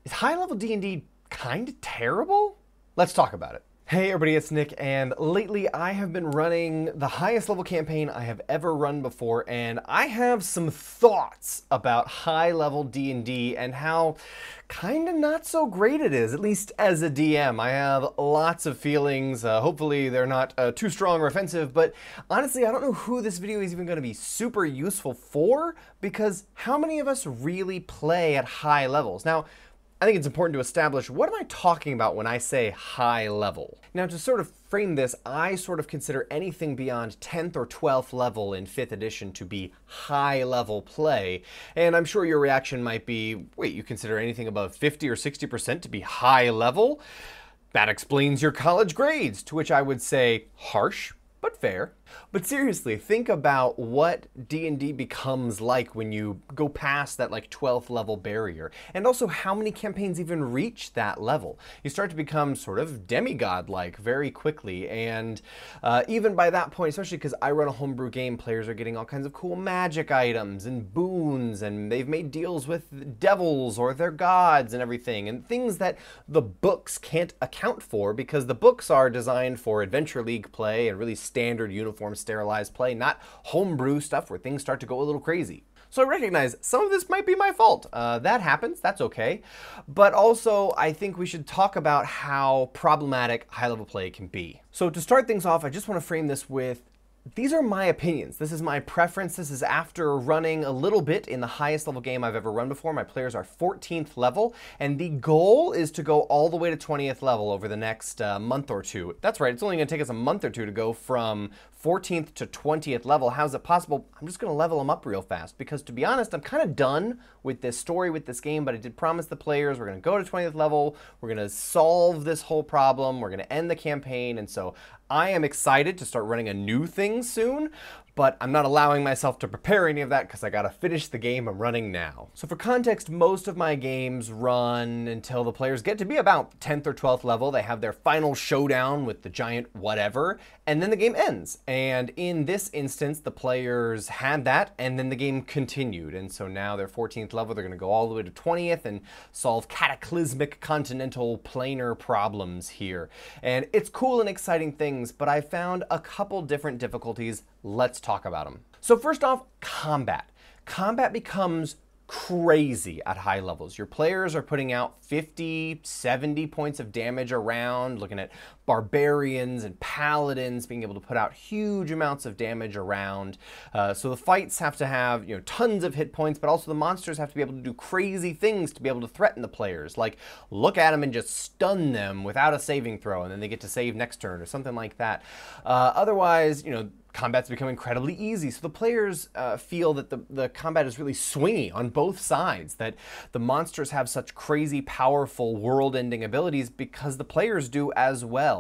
Is high-level D&D kind of terrible? Let's talk about it. Hey everybody, it's Nick, and lately I have been running the highest level campaign I have ever run before, and I have some thoughts about high-level D&D and how kind of not so great it is, at least as a DM. I have lots of feelings. Hopefully they're not too strong or offensive, but honestly I don't know who this video is even going to be super useful for, because how many of us really play at high levels? Now, I think it's important to establish, what am I talking about when I say high level? Now, to sort of frame this, I sort of consider anything beyond 10th or 12th level in 5th edition to be high level play. And I'm sure your reaction might be, wait, you consider anything above 50 or 60% to be high level? That explains your college grades, to which I would say harsh, but fair. But seriously, think about what D&D becomes like when you go past that like 12th level barrier, and also how many campaigns even reach that level. You start to become sort of demigod-like very quickly, and even by that point, especially because I run a homebrew game, players are getting all kinds of cool magic items and boons, and they've made deals with devils or their gods and everything, and things that the books can't account for, because the books are designed for Adventure League play and really standard uniform sterilized play, not homebrew stuff where things start to go a little crazy. So I recognize some of this might be my fault. That happens, that's okay. But also, I think we should talk about how problematic high-level play can be. So to start things off, I just want to frame this with, these are my opinions. This is my preference. This is after running a little bit in the highest level game I've ever run before. My players are 14th level, and the goal is to go all the way to 20th level over the next month or two. That's right, it's only gonna take us a month or two to go from 14th to 20th level. How's it possible? I'm just gonna level them up real fast, because to be honest, I'm kind of done with this story, with this game, but I did promise the players we're gonna go to 20th level, we're gonna solve this whole problem, we're gonna end the campaign, and so I am excited to start running a new thing soon, but I'm not allowing myself to prepare any of that because I gotta finish the game I'm running now. So for context, most of my games run until the players get to be about 10th or 12th level. They have their final showdown with the giant whatever, and then the game ends. And in this instance, the players had that, and then the game continued. And so now they're 14th level, they're gonna go all the way to 20th and solve cataclysmic continental planar problems here. And it's cool and exciting things, but I found a couple different difficulties. Let's talk about them. So first off, combat. Combat becomes crazy at high levels. Your players are putting out 50, 70 points of damage around, looking at barbarians and paladins being able to put out huge amounts of damage around. So the fights have to have, tons of hit points, but also the monsters have to be able to do crazy things to be able to threaten the players, like look at them and just stun them without a saving throw, and then they get to save next turn or something like that. Otherwise, combat's become incredibly easy, so the players feel that the combat is really swingy on both sides, that the monsters have such crazy, powerful, world-ending abilities because the players do as well.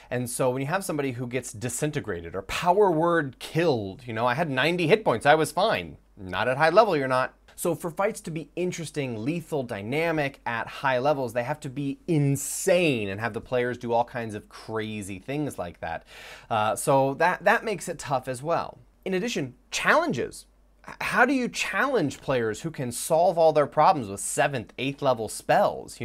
And so when you have somebody who gets disintegrated or power word killed, I had 90 hit points, I was fine. Not at high level, you're not. So for fights to be interesting, lethal, dynamic at high levels, they have to be insane and have the players do all kinds of crazy things like that. So that makes it tough as well. In addition, challenges. How do you challenge players who can solve all their problems with 7th, 8th level spells,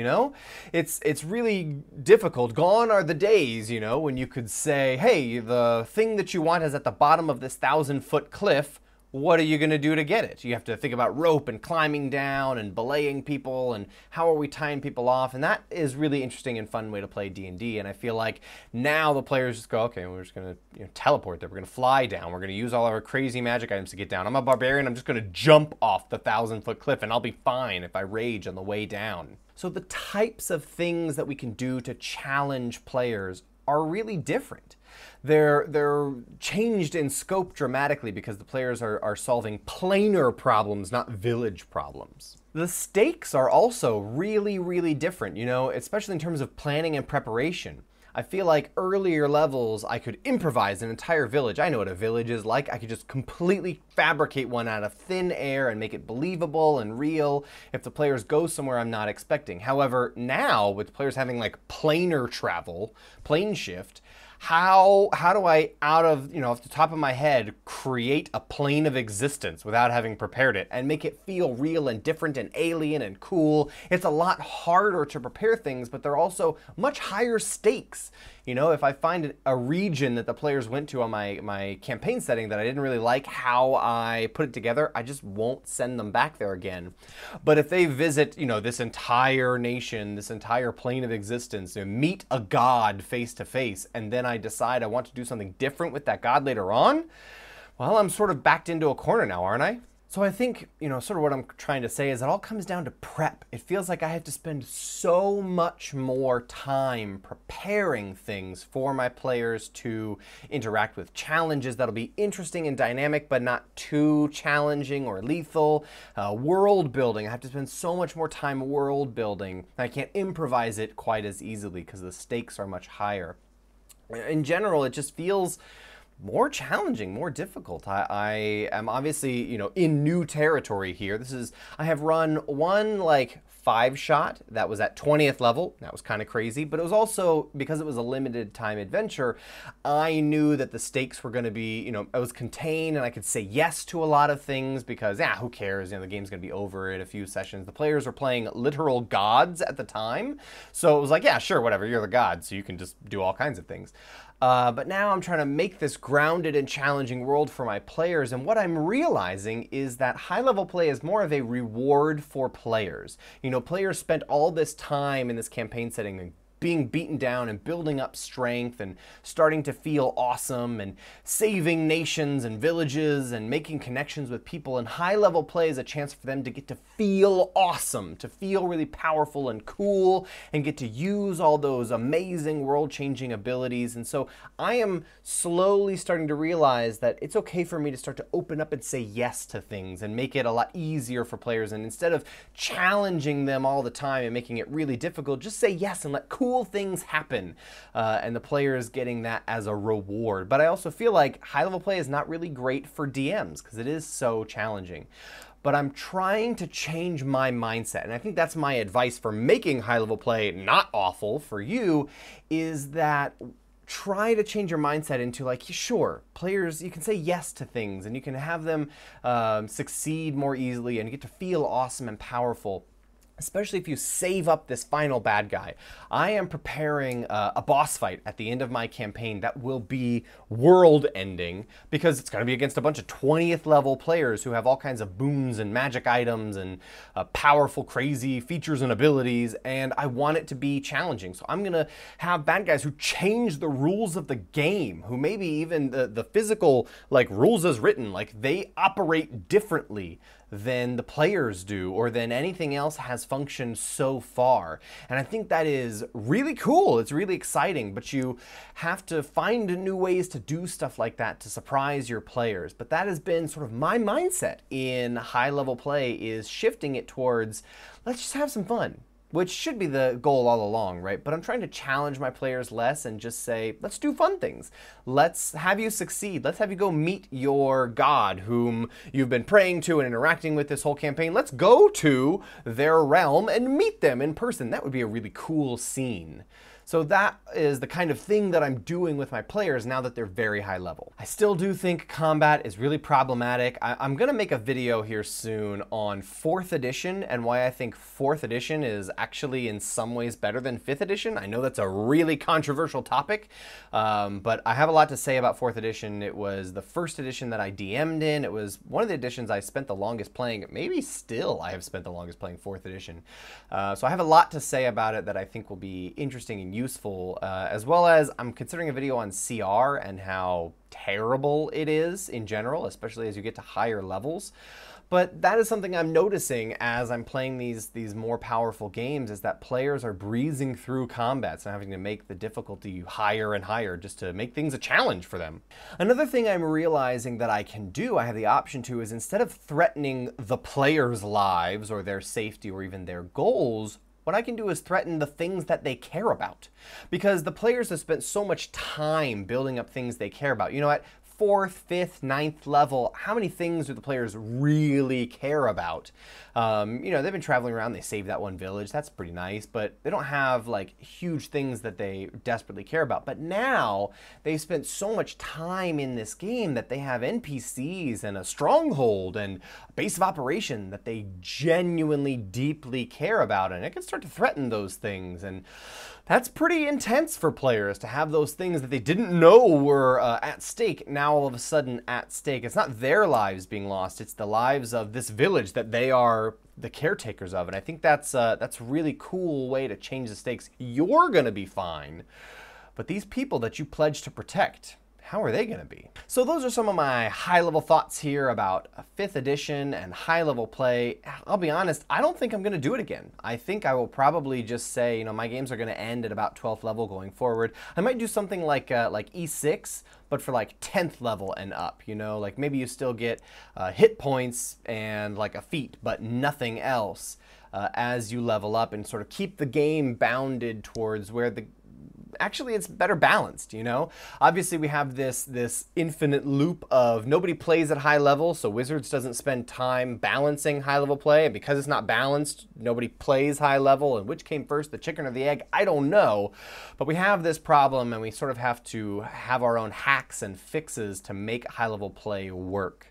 It's really difficult. Gone are the days, when you could say, hey, the thing that you want is at the bottom of this 1,000-foot cliff. What are you going to do to get it? You have to think about rope and climbing down and belaying people and how are we tying people off, and that is really interesting and fun way to play D&D. And I feel like now the players just go, okay, we're just going to teleport there, we're going to fly down, we're going to use all of our crazy magic items to get down. I'm a barbarian, I'm just going to jump off the 1,000-foot cliff and I'll be fine if I rage on the way down. So the types of things that we can do to challenge players are really different. They're changed in scope dramatically because the players are solving planar problems, not village problems. The stakes are also really, really different, especially in terms of planning and preparation. I feel like earlier levels, I could improvise an entire village. I know what a village is like. I could just completely fabricate one out of thin air and make it believable and real if the players go somewhere I'm not expecting. However, now, with players having like planar travel, plane shift, How do I, out of, off the top of my head, create a plane of existence without having prepared it and make it feel real and different and alien and cool? It's a lot harder to prepare things, but they're also much higher stakes. If I find a region that the players went to on my campaign setting that I didn't really like how I put it together, I just won't send them back there again. But if they visit, this entire nation, this entire plane of existence, meet a god face to face, and then I decide I want to do something different with that god later on, well, I'm sort of backed into a corner now, aren't I? So I think, sort of what I'm trying to say is it all comes down to prep. It feels like I have to spend so much more time preparing things for my players to interact with, challenges that'll be interesting and dynamic, but not too challenging or lethal. World building, I have to spend so much more time world building. I can't improvise it quite as easily because the stakes are much higher. In general, it just feels more challenging, more difficult. I am obviously, in new territory here. I have run one 5-shot that was at 20th level. That was kind of crazy, but it was also, because it was a limited time adventure, I knew that the stakes were going to be, I was contained and I could say yes to a lot of things because, who cares? The game's going to be over in a few sessions. The players were playing literal gods at the time. So it was like, yeah, sure, whatever, you're the god, so you can just do all kinds of things. But now I'm trying to make this grounded and challenging world for my players, and what I'm realizing is that high-level play is more of a reward for players. Players spent all this time in this campaign setting and being beaten down and building up strength and starting to feel awesome and saving nations and villages and making connections with people. And high-level play is a chance for them to get to feel awesome, to feel really powerful and cool, and get to use all those amazing world-changing abilities. And so I am slowly starting to realize that it's okay for me to start to open up and say yes to things and make it a lot easier for players. And instead of challenging them all the time and making it really difficult, just say yes and let cool things happen, and the players getting that as a reward. But I also feel like high-level play is not really great for DMs because it is so challenging. But I'm trying to change my mindset, and I think that's my advice for making high-level play not awful for you, is that try to change your mindset into sure, players, you can say yes to things and you can have them succeed more easily and you get to feel awesome and powerful. Especially if you save up this final bad guy. I am preparing a boss fight at the end of my campaign that will be world-ending because it's going to be against a bunch of 20th level players who have all kinds of boons and magic items and powerful, crazy features and abilities, and I want it to be challenging. So I'm going to have bad guys who change the rules of the game, who maybe even the physical rules as written, they operate differently than the players do or than anything else has functioned so far. And I think that is really cool. It's really exciting, but you have to find new ways to do stuff like that to surprise your players. But that has been sort of my mindset in high-level play, is shifting it towards, let's just have some fun. Which should be the goal all along, right? But I'm trying to challenge my players less and just say, let's do fun things. Let's have you succeed. Let's have you go meet your god whom you've been praying to and interacting with this whole campaign. Let's go to their realm and meet them in person. That would be a really cool scene. So that is the kind of thing that I'm doing with my players now that they're very high level. I still do think combat is really problematic. I'm gonna make a video here soon on 4th edition and why I think 4th edition is actually in some ways better than 5th edition. I know that's a really controversial topic, but I have a lot to say about 4th edition. It was the first edition that I DM'd in. It was one of the editions I spent the longest playing. Maybe still I have spent the longest playing 4th edition. So I have a lot to say about it that I think will be interesting and useful, as well as I'm considering a video on CR and how terrible it is in general, especially as you get to higher levels. But that is something I'm noticing as I'm playing these more powerful games, is that players are breezing through combats and having to make the difficulty higher and higher just to make things a challenge for them. Another thing I'm realizing that I can do, I have the option to, is instead of threatening the players' lives or their safety or even their goals, what I can do is threaten the things that they care about. Because the players have spent so much time building up things they care about. You know what? 4th, 5th, 9th level, how many things do the players really care about? You know, they've been traveling around, they saved that one village, that's pretty nice, but they don't have like huge things that they desperately care about. But now they've spent so much time in this game that they have NPCs and a stronghold and a base of operation that they genuinely deeply care about, and it can start to threaten those things. And that's pretty intense for players to have those things that they didn't know were at stake now all of a sudden at stake. It's not their lives being lost, it's the lives of this village that they are the caretakers of. And I think that's a really cool way to change the stakes. You're gonna be fine, but these people that you pledged to protect, how are they going to be? So those are some of my high-level thoughts here about 5th edition and high-level play. I'll be honest, I don't think I'm going to do it again. I think I will probably just say, you know, my games are going to end at about 12th level going forward. I might do something like E6, but for like 10th level and up, you know, like maybe you still get hit points and like a feat, but nothing else as you level up, and sort of keep the game bounded towards where actually it's better balanced, you know? Obviously we have this infinite loop of nobody plays at high level, so Wizards doesn't spend time balancing high level play, and because it's not balanced, nobody plays high level. And which came first, the chicken or the egg? I don't know. But we have this problem, and we sort of have to have our own hacks and fixes to make high level play work.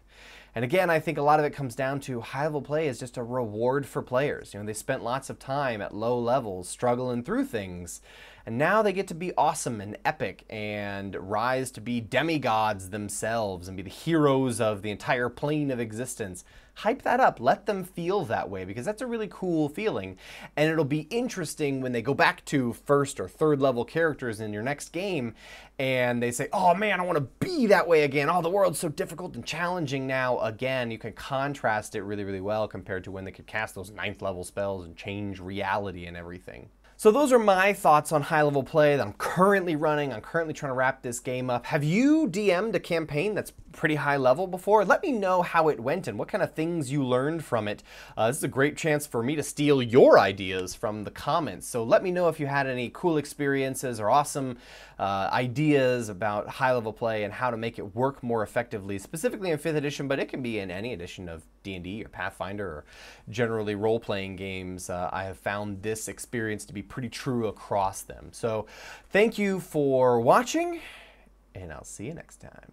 And again, I think a lot of it comes down to high-level play is just a reward for players. You know, they spent lots of time at low levels struggling through things, and now they get to be awesome and epic and rise to be demigods themselves and be the heroes of the entire plane of existence. Hype that up. Let them feel that way, because that's a really cool feeling. And it'll be interesting when they go back to 1st or 3rd level characters in your next game and they say, oh man, I want to be that way again. Oh, the world's so difficult and challenging now. Again, you can contrast it really, really well compared to when they could cast those 9th level spells and change reality and everything. So those are my thoughts on high-level play that I'm currently running. I'm currently trying to wrap this game up. Have you DM'd a campaign that's pretty high level before? Let me know how it went and what kind of things you learned from it. This is a great chance for me to steal your ideas from the comments. So let me know if you had any cool experiences or awesome ideas about high-level play and how to make it work more effectively, specifically in 5th edition, but it can be in any edition of D&D or Pathfinder or generally role-playing games. I have found this experience to be pretty true across them. So thank you for watching, and I'll see you next time.